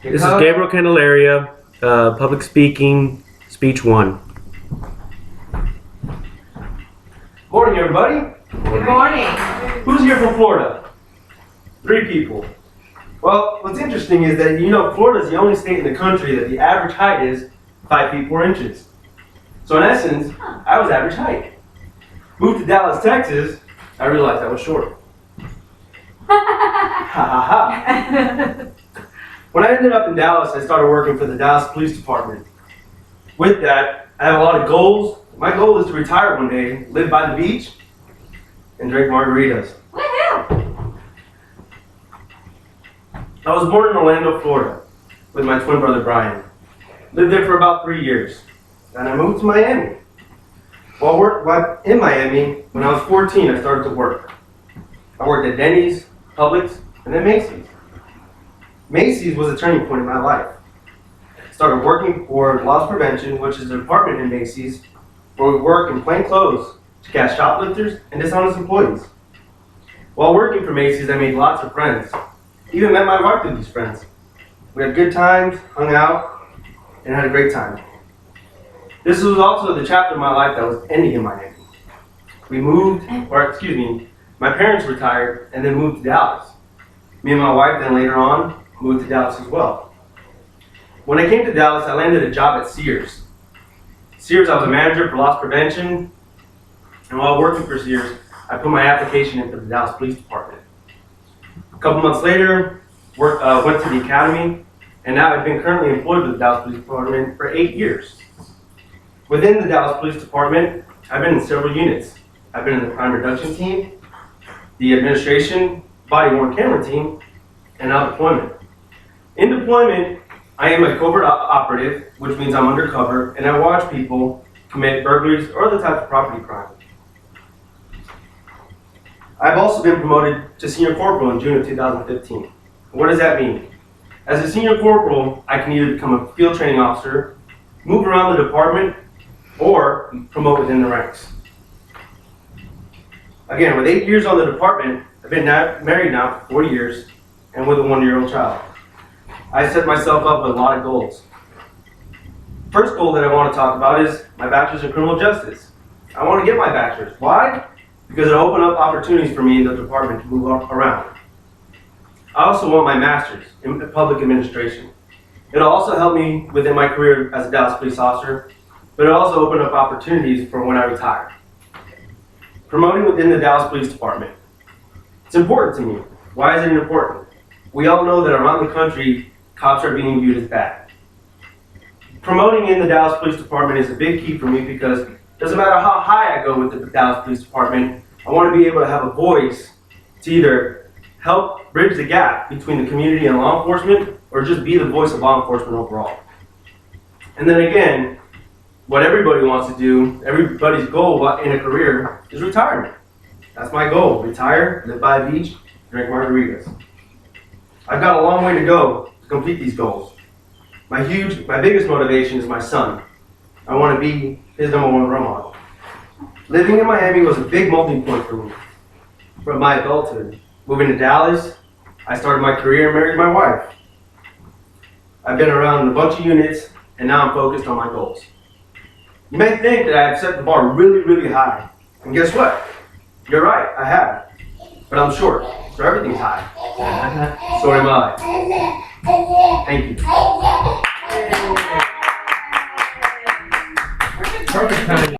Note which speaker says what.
Speaker 1: This is Gabriel Candelaria, public speaking, speech 1.
Speaker 2: Morning, everybody.
Speaker 3: Good morning.
Speaker 2: Who's here from Florida? 3 people. Well, what's interesting is that Florida is the only state in the country that the average height is 5 feet 4 inches. So in essence, I was average height. Moved to Dallas, Texas, I realized I was short. Ha ha ha. When I ended up in Dallas, I started working for the Dallas Police Department. With that, I have a lot of goals. My goal is to retire one day, live by the beach, and drink margaritas.
Speaker 3: Woohoo!
Speaker 2: I was born in Orlando, Florida, with my twin brother Brian. Lived there for about 3 years. Then I moved to Miami. While in Miami, when I was 14, I started to work. I worked at Denny's, Publix, and then Macy's. Macy's was a turning point in my life. I started working for loss prevention, which is a department in Macy's where we work in plain clothes to catch shoplifters and dishonest employees. While working for Macy's, I made lots of friends. Even met my wife through these friends. We had good times, hung out, and had a great time. This was also the chapter of my life that was ending in Miami. My parents retired and then moved to Dallas. Me and my wife then later on moved to Dallas as well. When I came to Dallas, I landed a job at Sears. Sears, I was a manager for loss prevention, and while working for Sears, I put my application in for the Dallas Police Department. A couple months later, went to the academy, and now I've been currently employed with the Dallas Police Department for 8 years. Within the Dallas Police Department, I've been in several units. I've been in the crime reduction team, the administration, body-worn camera team, and now deployment. In deployment, I am a covert operative, which means I'm undercover, and I watch people commit burglaries or other types of property crime. I've also been promoted to senior corporal in June of 2015. What does that mean? As a senior corporal, I can either become a field training officer, move around the department, or promote within the ranks. Again, with 8 years on the department, I've been married now for 4 years, and with a 1-year-old child. I set myself up with a lot of goals. First goal that I want to talk about is my bachelor's in criminal justice. I want to get my bachelor's. Why? Because it'll open up opportunities for me in the department to move around. I also want my master's in public administration. It'll also help me within my career as a Dallas police officer, but it'll also open up opportunities for when I retire. Promoting within the Dallas Police Department. It's important to me. Why is it important? We all know that around the country, cops are being viewed as bad. Promoting in the Dallas Police Department is a big key for me because it doesn't matter how high I go with the Dallas Police Department, I want to be able to have a voice to either help bridge the gap between the community and law enforcement, or just be the voice of law enforcement overall. And then again, what everybody wants to do, everybody's goal in a career is retirement. That's my goal. Retire, live by the beach, drink margaritas. I've got a long way to go to complete these goals. My biggest motivation is my son. I want to be his #1 role model. Living in Miami was a big melting point for me. From my adulthood, moving to Dallas, I started my career and married my wife. I've been around a bunch of units, and now I'm focused on my goals. You may think that I have set the bar really, really high. And guess what? You're right, I have. But I'm short, so everything's high. So am I. Thank you.
Speaker 1: Perfect time.